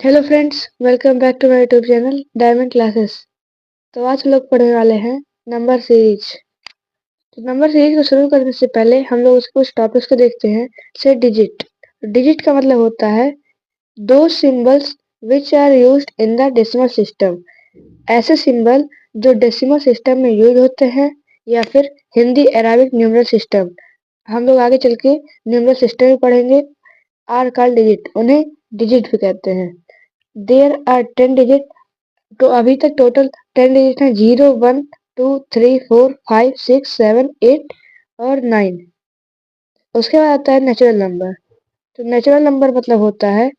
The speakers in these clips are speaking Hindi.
Hello friends, welcome back to my YouTube channel Diamond Classes. तो आज हम लोग पढ़ने वाले हैं नंबर सीरीज। तो नंबर सीरीज को शुरू करने से पहले हम लोग उसके कुछ टॉपिक्स को देखते हैं। से डिजिट। डिजिट का मतलब होता है दो symbols which are used in the decimal system. ऐसे सिंबल जो डेसिमल सिस्टम में यूज होते हैं या फिर हिंदी अराबिक न्यूमरल सिस्टम। हम लोग आगे चल के न्यूमरल सिस्टम भी पढ़ेंगे। आर कॉल्ड डिजिट, उन्हें डिजिट भी कहते हैं। There are 10 digit. तो अभी तक टोटल 10 डिजिट है। 0, 1, 2, 3, 4, 5, 6, 7, 8 और 9। उसके बाद आता है नेचुरल नंबर। तो नेचुरल नंबर मतलब होता है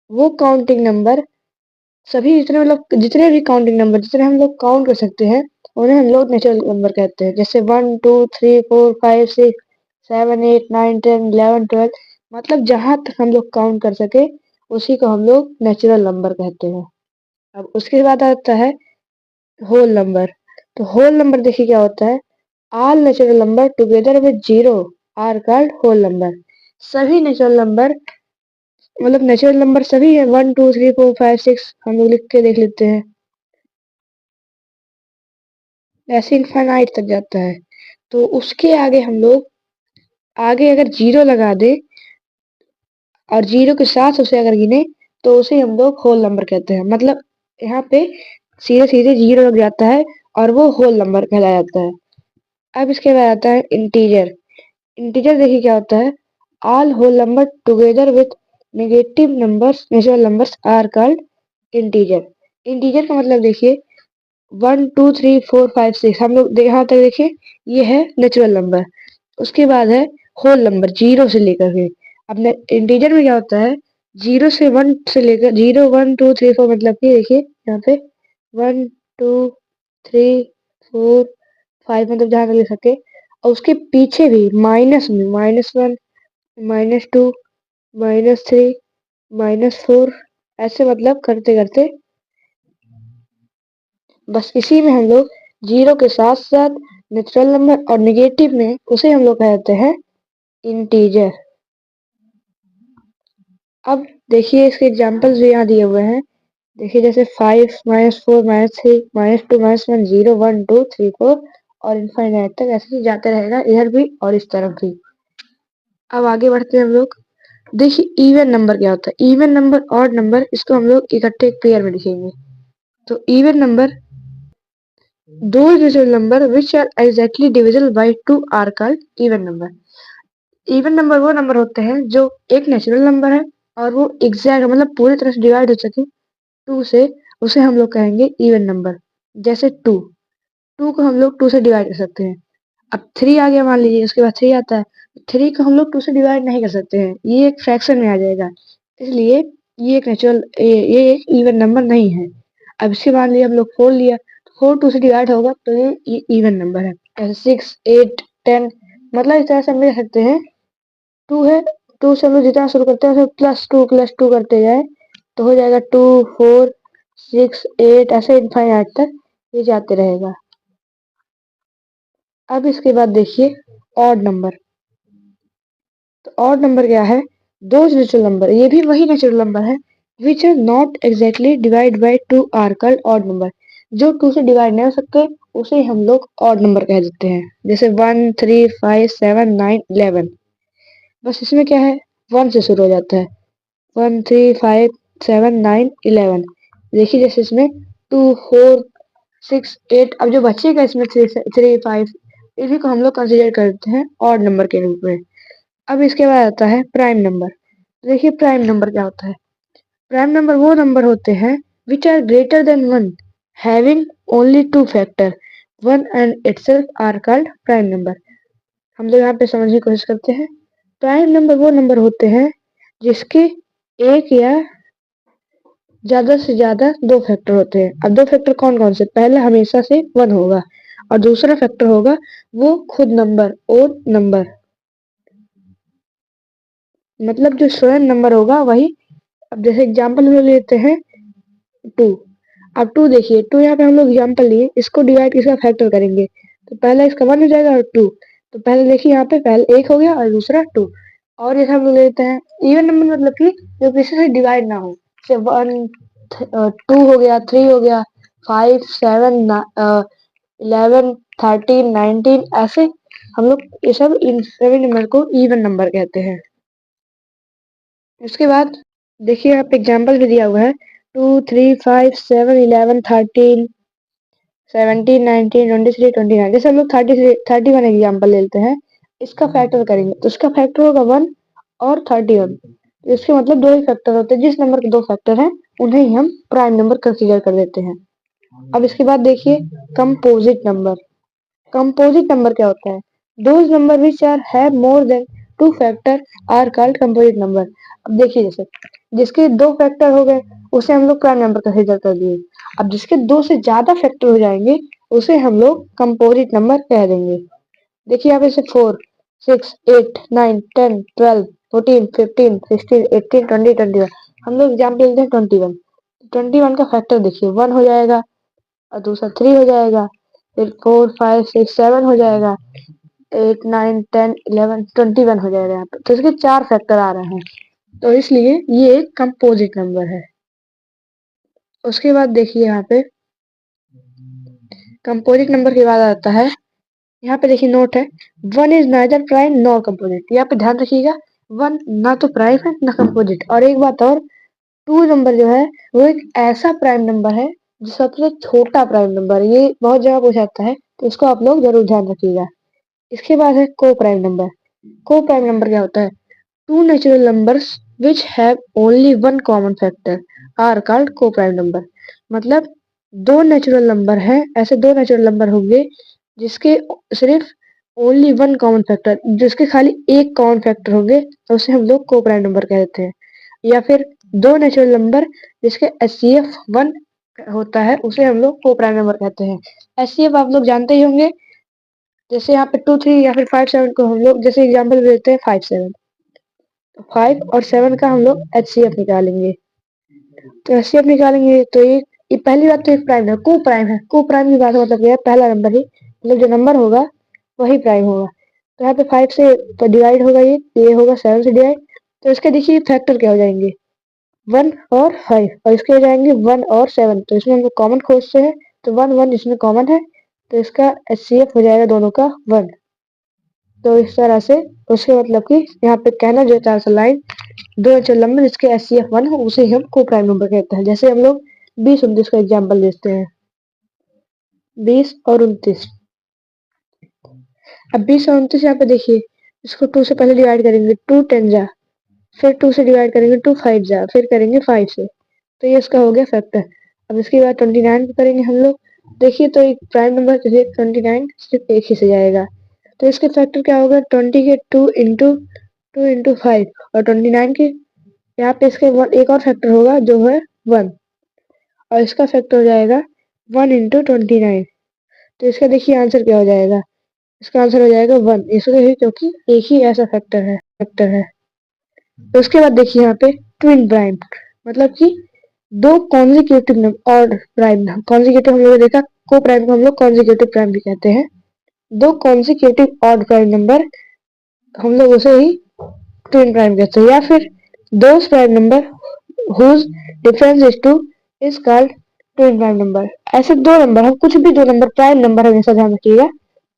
वो काउंटिंग नंबर, सभी जितने भी काउंटिंग नंबर जितने हम लोग काउंट कर सकते हैं उन्हें हम लोग नेचुरल नंबर कहते हैं। जैसे 1, 2, 3, 4, 5, 6, 7, 8, 9, 10, 11, 12, मतलब जहां तक हम लोग काउंट कर सके उसी को हम लोग नेचुरल नंबर कहते हैं। अब उसके बाद आता है होल नंबर। तो होल नंबर देखिए क्या होता है। All natural number together with zero are called whole number. सभी नेचुरल नंबर मतलब नेचुरल नंबर सभी है। 1, 2, 3, 4, 5, 6 हम लोग लिख के देख लेते हैं। ऐसे इनफाइनाइट तक जाता है। तो उसके आगे हम लोग आगे अगर जीरो लगा दे और जीरो के साथ उसे अगर गिने तो उसे हम लोग होल नंबर कहते हैं। मतलब यहाँ पे सीधे सीधे जीरो लग जाता है और वो होल नंबर कहलाया जाता है। अब इसके बाद आता है इंटीजर। इंटीजर देखिए क्या होता है। All whole number together with negative numbers natural numbers are called integer. Integer का मतलब देखिए 1, 2, 3, 4, 5, 6 हम लोग यहाँ तक देखिए ये है नेचुरल नंबर। उसके बाद है होल नंबर जीरो से लेकर के। अब इंटीजर में क्या होता है, जीरो से वन से लेकर 0, 1, 2, 3, 4 मतलब कि देखिए यहाँ पे 1, 2, 3, 4, 5 मतलब जहाँ तक ले सके। और उसके पीछे भी माइनस में -1, -2, -3, -4 ऐसे मतलब करते करते बस इसी में हम लोग जीरो के साथ साथ नेचुरल नंबर और नेगेटिव में उसे हम लोग कहते हैं इंटीजर। अब देखिए इसके एग्जांपल्स भी यहाँ दिए हुए हैं। देखिए जैसे 5, -4, -3, -2, -1, 0, 1, 2, 3, 4 और इनफाइनाइट तक ऐसे ही जाते रहेगा इधर भी और इस तरफ भी। अब आगे बढ़ते हैं हम लोग। देखिए इवन नंबर क्या होता है। इवन नंबर ऑड नंबर इसको हम लोग इकट्ठे एक पेयर में लिखेंगे। तो even number those natural number which are exactly divisible by 2 are called even number। Even number वो नंबर होते हैं जो एक नेचुरल नंबर है और वो एग्जैक्ट मतलब पूरी तरह से डिवाइड हो सके 2 से, उसे हम लोग कहेंगे इवन नंबर। जैसे 2, 2 को हम लोग 2 से डिवाइड कर सकते हैं। अब 3 आ गया मान लीजिए, उसके बाद 3 आता है। 3 को हम लोग 2 से डिवाइड नहीं कर सकते हैं, ये एक फ्रैक्शन में आ जाएगा, इसलिए ये एक इवन नंबर नहीं है। अब इसके मान लिया हम लोग 4 लिया, 4 2 से डिवाइड होगा तो ये इवन नंबर है। ऐसे 6, 8, 10 मतलब इस तरह से हम लिख सकते हैं। 2 है, 2 से हम लोग जितना शुरू करते हैं उसे +2 करते जाए तो हो जाएगा 2, 4, 6, 8 ऐसे इनफाइनाइट तक ये जाते रहेगा। अब इसके बाद देखिए ऑड नंबर। तो ऑड नंबर क्या है, दो नेचुरल नंबर, ये भी वही नेचुरल नंबर है which are not exactly divide by 2 are called odd number. जो 2 से डिवाइड नहीं हो सकते उसे हम लोग ऑड नंबर कह देते हैं। जैसे 1, 3, 5, 7, 9, 11। बस इसमें क्या है, 1 से शुरू हो जाता है। 1, 3, 5, 7, 9, 11। देखिए जैसे इसमें 2, 4, 6, 8 अब जो बचेगा इसमें 3, 5 इन्हीं को हम लोग कंसिडर करते हैं ऑड नंबर के रूप में। अब इसके बाद आता है प्राइम नंबर। देखिए प्राइम नंबर क्या होता है। प्राइम नंबर वो नंबर होते हैं which are greater than 1 having only 2 factor 1 and itself are called prime number. हम लोग यहाँ पे समझने की कोशिश करते हैं। प्राइम नंबर वो नंबर होते हैं जिसके एक या ज्यादा से ज्यादा 2 फैक्टर होते हैं। अब 2 फैक्टर कौन कौन से, पहला हमेशा से 1 होगा और दूसरा फैक्टर होगा वो खुद नंबर ओड नंबर, मतलब जो स्वयं नंबर होगा वही। अब जैसे एग्जांपल में लेते हैं 2। अब 2 देखिए, 2 यहाँ पे हम लोग एग्जांपल लिए, इसको डिवाइड इसका फैक्टर करेंगे तो पहला इसका 1 हो जाएगा और 2। तो पहले देखिए यहाँ पे पहले 1 हो गया और दूसरा 2। और जैसे हम लोग लेते हैं इवन नंबर मतलब कि जो किसी से डिवाइड ना हो। से 1 2 हो गया, 3 हो गया, 5 7 11 13 19 ऐसे हम लोग ये सब इन सभी नंबर को इवन नंबर कहते हैं। उसके बाद देखिए यहाँ पे एग्जाम्पल भी दिया हुआ है 2 3 5 7 11 13 17 19 23 29। जैसे हम लोग 31 एग्जाम्पल लेते हैं, इसका फैक्टर करेंगे तो इसका फैक्टर होगा 1 और 31। इसके मतलब दो ही फैक्टर होते हैं, जिस नंबर के दो फैक्टर हैं उन्हें ही हम प्राइम नंबर कंसीडर कर देते हैं। अब इसके बाद देखिए कंपोजिट नंबर। कंपोजिट नंबर क्या होता है? Those number which are have more than 2 factor are called composite number. अब देखिए जैसे जिसके 2 फैक्टर हो गए उसे हम लोग प्राइम नंबर कंसीडर कर दिए। अब जिसके 2 से ज्यादा फैक्टर हो जाएंगे उसे हम लोग कंपोजिट नंबर कह देंगे। देखिए यहाँ पे से 4 6 8 9 10 12 14 15 16 18 20 21। हम लोग एग्जाम्पल लेते हैं 21। 21 का फैक्टर देखिए 1 हो जाएगा और दूसरा 3 हो जाएगा, फिर 4 5 6 7 हो जाएगा, 8 9 10 11 21 हो जाएगा यहाँ पे। तो इसके 4 फैक्टर आ रहे हैं, तो इसलिए ये एक कंपोजिट नंबर है। उसके बाद देखिए यहाँ पे कंपोजिट नंबर के बाद आता है, यहाँ पे देखिए नोट है 1 is neither prime nor composite. यहाँ पे ध्यान रखिएगा 1 ना तो प्राइम है ना कंपोजिट। और एक बात और, 2 नंबर जो है वो एक ऐसा प्राइम नंबर है जो सबसे छोटा प्राइम नंबर है। ये बहुत जगह पूछा है तो इसको आप लोग जरूर ध्यान रखिएगा। इसके बाद है coprime number. Coprime number क्या होता है? 2 natural numbers which have only 1 common factor are called coprime number. मतलब 2 नेचुरल नंबर है, ऐसे 2 नेचुरल नंबर होंगे जिसके सिर्फ ओनली 1 कॉमन फैक्टर, जिसके खाली एक कॉमन फैक्टर होंगे तो उसे हम लोग को प्राइम नंबर कहते हैं। या फिर 2 नेचुरल नंबर जिसके HCF 1 होता है उसे हम लोग को प्राइम नंबर कहते हैं। HCF आप लोग जानते ही होंगे, जैसे यहाँ पे 2 3 या फिर 5 7 को हम लोग जैसे एग्जाम्पल देते हैं 5 7, तो 5 और 7 का हम लोग HCF निकालेंगे। तो HCF निकालेंगे तो ये पहली बात तो एक प्राइम है, को प्राइम है। को प्राइम की बात मतलब यह पहला नंबर ही मतलब जो नंबर होगा वही प्राइम होगा। तो यहाँ पे 5 से डिवाइड होगा, ये होगा 7 से डिवाइड। तो इसके देखिए फैक्टर क्या हो जाएंगे 1 और 5, और इसके हो जाएंगे 1 और 7। तो इसमें हम लोग कॉमन खोजते हैं तो 1 1 इसमें कॉमन है तो इसका HCF हो जाएगा दोनों का 1। तो इस तरह से उसके मतलब कि यहाँ पे कहना जो चार लाइन 2 नेचुरल नंबर जिसके HCF 1 हो उसे हम को प्राइम नंबर कहते हैं। जैसे हम लोग 20 29 का एग्जाम्पल लेते हैं, 20 और 29। अब 20 और 29 यहाँ पे देखिए इसको 2 से पहले डिवाइड करेंगे, 2 10 जा, फिर 2 से डिवाइड करेंगे 2 5 जा, फिर करेंगे 5 से, तो ये इसका हो गया फैक्टर। अब इसके बाद 29 को करेंगे हम लोग। देखिए तो एक प्राइम नंबर जैसे 29 सिर्फ एक ही से जाएगा, तो इसके फैक्टर क्या होगा 20 के 2 इंटू 5 और 29 के यहाँ पे इसके एक और फैक्टर होगा जो है 1, और इसका फैक्टर हो जाएगा 1 इंटू 29। तो इसका देखिए आंसर क्या हो जाएगा, इसका आंसर हो जाएगा 1, इसलिए क्योंकि एक ही ऐसा फैक्टर है। तो उसके बाद देखिए यहाँ पे ट्विन प्राइम, मतलब कि दो कॉन्जिक्यूटिव और प्राइम। कॉन्जिक्यूटिव हम लोगों ने देखा, को प्राइम को हम लोग कॉन्जिक्यूटिव प्राइम भी कहते हैं। दो कॉन्जिक्यूटिव ऑड प्राइम नंबर हम लोग उसे ही ट्विन प्राइम कहते हैं। या फिर those prime number whose difference is 2 is called twin prime number. ऐसे दो नंबर, हम कुछ भी दो नंबर प्राइम नंबर हमेशा ध्यान रखिएगा,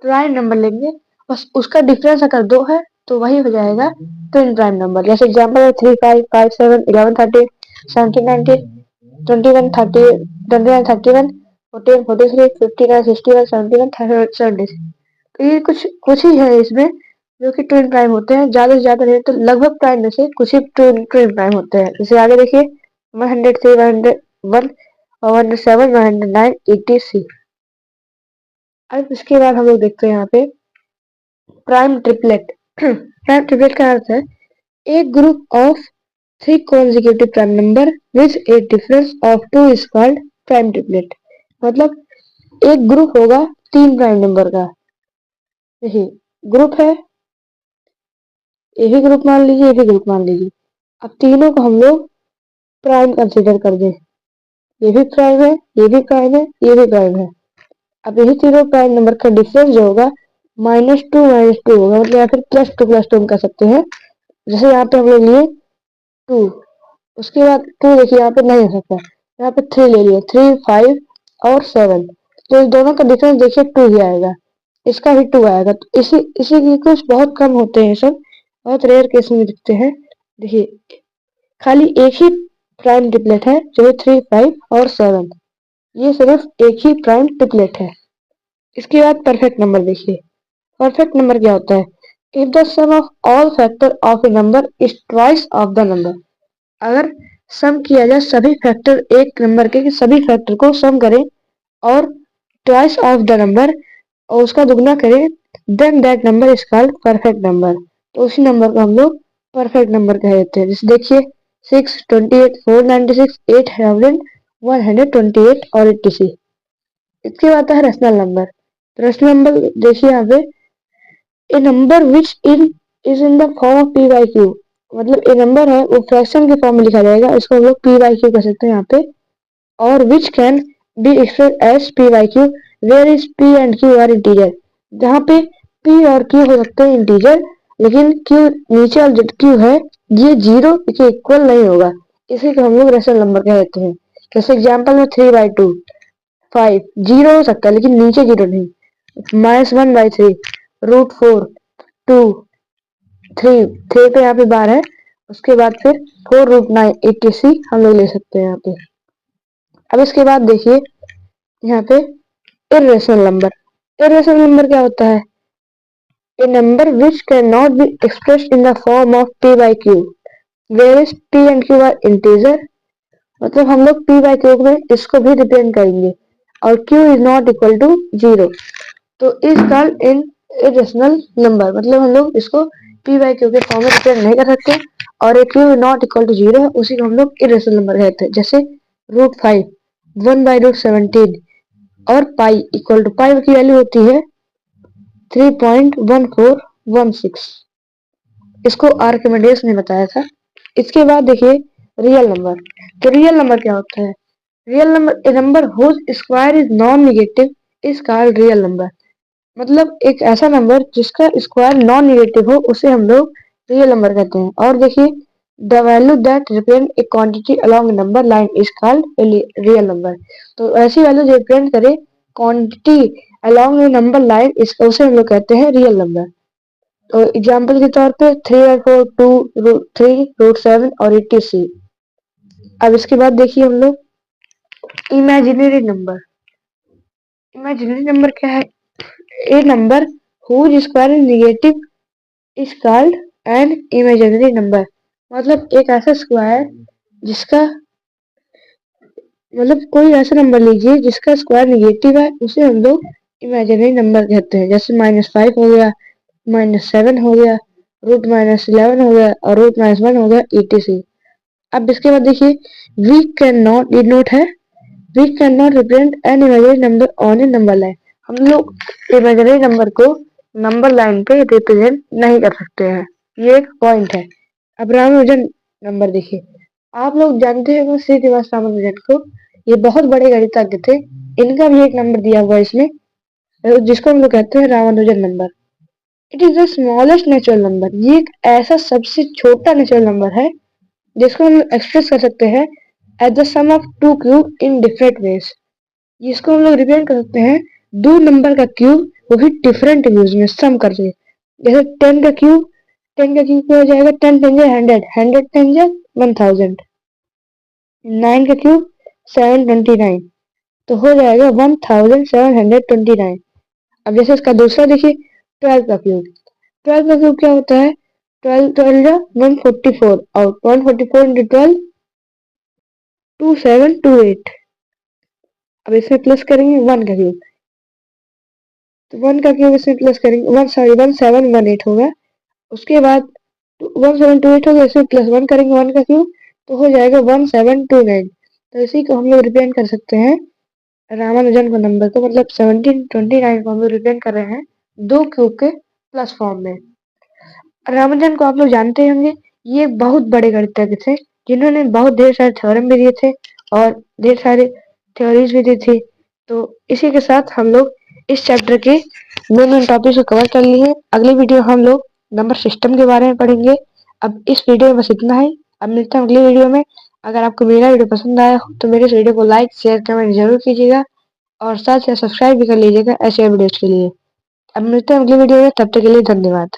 प्राइम नंबर लेंगे बस उसका डिफरेंस अगर 2 है तो वही हो जाएगा ट्विन प्राइम नंबर। जैसे एग्जांपल है 3 5 5 7 11 13 17 19 21 30 21 31 14 43 59 61 71 76। तो ये कुछ कुछ ही है इसमें जो कि ट्विन प्राइम होते हैं, ज्यादा से ज्यादा नहीं तो लगभग प्राइम में से कुछ ही ट्विन ट्विन प्राइम होते हैं। जैसे आगे देखिए 103 101 और 107 109 80C। अब इसके बाद हम लोग देखते हैं यहाँ पे प्राइम ट्रिपलेट। प्राइम ट्रिपलेट का अर्थ है एक group of 3 consecutive prime number with a difference of 2 is called prime triplet. मतलब एक ग्रुप होगा 3 प्राइम नंबर का, देखिए ग्रुप है, ये भी ग्रुप मान लीजिए, ये भी ग्रुप मान लीजिए। अब तीनों को हम लोग प्राइम कंसीडर कर दें, ये भी प्राइम है, ये भी प्राइम है, ये भी प्राइम है। अब यही तीनों प्राइम नंबर का डिफरेंस जो होगा -2 होगा, मतलब या फिर +2 +2 हम कह सकते हैं। जैसे यहाँ पे हम लोग लिए 2, उसके बाद 2 देखिए यहाँ पे नहीं हो सकता, यहाँ पे 3 ले लिया, 3, 5 और 7, तो इस दोनों का डिफरेंस देखिए 2 ही आएगा, इसका भी 2 आएगा। तो इसी इसी के कुछ बहुत कम होते हैं, सब बहुत रेयर केस में दिखते हैं। देखिए खाली एक ही प्राइम ट्रिपलेट है जो है 3, 5 और 7, ये सिर्फ एक ही प्राइम ट्रिपलेट है। इसके बाद परफेक्ट नंबर देखिए, परफेक्ट नंबर क्या होता है? If the sum of all factor of a number is twice of the number, अगर सम किया जाए सभी फैक्टर एक नंबर के सभी फैक्टर को सम करें और ट्वाइस ऑफ द नंबर और उसका दुगना करें, then that number is called perfect number. तो उसी नंबर को हम लोग परफेक्ट नंबर कह देते हैं। जैसे देखिए 6, 28, 496, 800, 128 और 86। इसके बाद आता है रेशनल नंबर। रेशनल नंबर देखिए यहाँ पे, a number which is in the form of p by q, मतलब ए नंबर है वो फ्रैक्शन के फॉर्म में लिखा जाएगा, इसको हम लोग पी बाई क्यू कह सकते हैं यहाँ पे। और which can be express as p by q where is p and q are integer, जहाँ पे पी और क्यू हो सकते हैं इंटीजर, लेकिन क्यू नीचे और जो क्यू है ये 0 के इक्वल नहीं होगा, इसी को हम लोग रेशनल नंबर कह देते हैं। जैसे एग्जाम्पल में 3/2, 5 0 हो सकता है लेकिन नीचे 0 नहीं, -1/3, √4, 2, 3, 3 तो यहाँ पे बार है, उसके बाद फिर 4√9, 86 हम लोग ले सकते हैं यहाँ पे। अब इसके बाद देखिए यहाँ पे इर्रेशनल नंबर। इर्रेशनल नंबर क्या होता है? A number which can not be expressed in the form of p by q where is p and q are integer, मतलब हम लोग p बाई क्यू में इसको भी रिप्रेजेंट करेंगे और q is not equal to 0, तो इस कॉल्ड इन इरेशनल नंबर, मतलब हम लोग इसको p बाई क्यू के फॉर्म में रिप्रेजेंट नहीं कर सकते और एक q नॉट इक्वल टू 0 है, उसी को हम लोग इरेशनल नंबर कहते हैं। जैसे √5, 1/√17 और पाई इक्वल टू, पाई की वैल्यू होती है 3.1416, इसको आर्किमिडीज ने बताया था। इसके बाद देखिए रियल नंबर। तो रियल नंबर क्या होता है? Real number a number whose square is non negative is called real number, मतलब एक ऐसा नंबर जिसका स्क्वायर नॉन नेगेटिव हो उसे हम लोग रियल नंबर कहते हैं। और देखिए the value that represent a quantity along number line is called real number, तो ऐसी वैल्यू जो रिप्रेजेंट करे क्वांटिटी अलोंग नंबर लाइन इसको उसे हम लोग कहते हैं रियल नंबर। तो एग्जाम्पल के तौर पे 3/4, 2√3, √7 और 86। अब इसके बाद देखिए हम लोग इमेजिनरी नंबर। इमेजिनरी नंबर क्या है? A number whose square is negative is called an imaginary number, मतलब एक ऐसा स्क्वायर जिसका, मतलब कोई ऐसा नंबर लीजिए जिसका स्क्वायर नेगेटिव है उसे हम लोग इमेजिनरी नंबर कहते हैं। जैसे -5 हो गया, -7 हो गया, √-11 हो गया और √-1 हो गया, etc। अब इसके बाद देखिए वी कैन नॉट, ये नोट है, we can not represent an imaginary number on a number line, हम लोग इमेजिनरी नंबर को नंबर लाइन पे रिप्रेजेंट नहीं कर सकते हैं, ये एक पॉइंट है। अब रामानुजन नंबर देखिए, आप लोग जानते हैं श्रीनिवास रामानुजन को, ये बहुत बड़े गणितज्ञ थे, इनका भी एक नंबर दिया हुआ है इसमें जिसको हम लोग कहते हैं Ramanujan number. It is the smallest natural number, ये एक ऐसा सबसे छोटा नेचुरल नंबर है जिसको हम एक्सप्रेस कर सकते हैं as the sum of two cube in different ways, जिसको हम लोग रिप्रेजेंट कर सकते हैं दो नंबर का क्यूब, वो भी डिफरेंट वेज में सम करके। जैसे 10 का क्यूब, 10 का क्यूब क्या हो जाएगा? 10 10 100, 100 10 1000। 9 का क्यूब 729, तो हो जाएगा 1729। अब जैसे इसका दूसरा देखिए 12 का क्यूब, 12 का क्यूब क्या होता है? 12 12 जा 144 और 144 इंटू 12 2728। अब इसमें प्लस करेंगे 1 का क्यूब, तो 1 का क्यूब इसमें प्लस करेंगे 1718 होगा। उसके बाद 1728 होगा, इसमें +1 करेंगे 1 का क्यूब, तो हो जाएगा 1729। तो इसी को हम लोग रिप्रेजेंट कर सकते हैं रामानुजन को नंबर को, मतलब 1729 को हम लोग रिप्रेजेंट कर रहे हैं दो क्यूब के प्लस फॉर्म में। रामानुजन को आप लोग जानते होंगे, ये बहुत बड़े गणितज्ञ थे जिन्होंने बहुत ढेर सारे थ्योरम भी दिए थे और ढेर सारे थ्योरीज भी दी थी। तो इसी के साथ हम लोग इस चैप्टर के मेन टॉपिक को कवर कर लिए। अगली वीडियो हम लोग नंबर सिस्टम के बारे में पढ़ेंगे। अब इस वीडियो में बस इतना ही। अब मिलते हैं अगली वीडियो में। अगर आपको मेरा वीडियो पसंद आया हो तो मेरे इस वीडियो को लाइक शेयर कमेंट जरूर कीजिएगा और साथ ही सब्सक्राइब भी कर लीजिएगा ऐसे वीडियोज के लिए। अब मिलते हैं अगली वीडियो में, तब तक के लिए धन्यवाद।